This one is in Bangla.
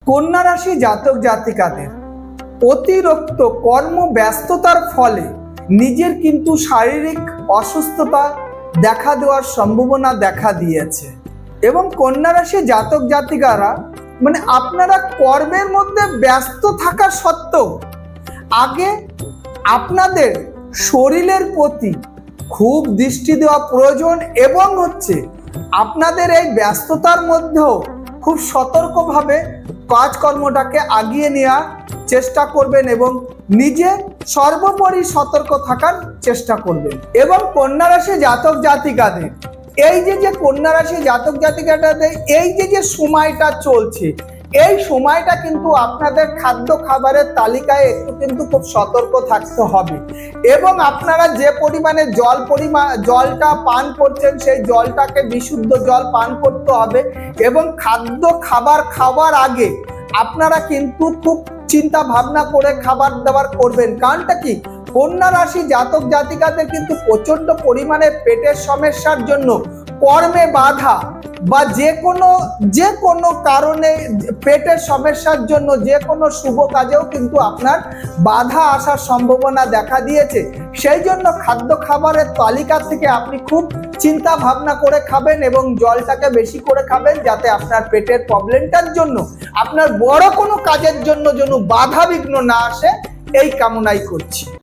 কন্যা রাশি জাতক জাতিকাদের অতিরিক্ত কর্মব্যস্ততার ফলে নিজের কিন্তু শারীরিক অসুস্থতা দেখা দেওয়ার সম্ভাবনা দেখা দিয়েছে। এবং কন্যা রাশি জাতক জাতিকারা আপনারা কর্মের মধ্যে ব্যস্ত থাকা সত্ত্বেও আগে আপনাদের শরীরের প্রতি খুব দৃষ্টি দেওয়া প্রয়োজন এবং আপনাদের এই ব্যস্ততার মধ্যেও খুব সতর্কভাবে কাজকর্মটাকে আগিয়ে নেওয়ার চেষ্টা করবেন এবং নিজে সর্বোপরি সতর্ক থাকার চেষ্টা করবেন। এবং কন্যা রাশি জাতক জাতিকাদের এই যে কন্যা রাশি জাতক জাতিকাদের এই যে সময়টা চলছে, এই সময়টা কিন্তু আপনাদের খাদ্য খাবারের তালিকায় একটু কিন্তু খুব সতর্ক থাকতে হবে। এবং আপনারা যে পরিমাণে জলটা পান করছেন সেই জলটাকে বিশুদ্ধ জল পান করতে হবে। এবং খাদ্য খাবার আগে আপনারা কিন্তু খুব চিন্তা ভাবনা করে খাবার দাবার করবেন। কারণটা কি, কন্যা রাশি জাতক জাতিকাদের কিন্তু প্রচন্ড পরিমাণে পেটের সমস্যার জন্য কর্মে বাধা বা যে কোনো কারণে পেটের সমস্যার জন্য যে কোনো শুভ কাজেও কিন্তু আপনার বাধা আসার সম্ভাবনা দেখা দিয়েছে। সেই জন্য খাদ্য খাবারের তালিকা থেকে আপনি খুব চিন্তা ভাবনা করে খাবেন এবং জলটাকে বেশি করে খাবেন, যাতে আপনার পেটের প্রবলেমটার জন্য আপনার বড় কোনো কাজের জন্য যেন বাধা বিঘ্ন না আসে, এই কামনাই করছি।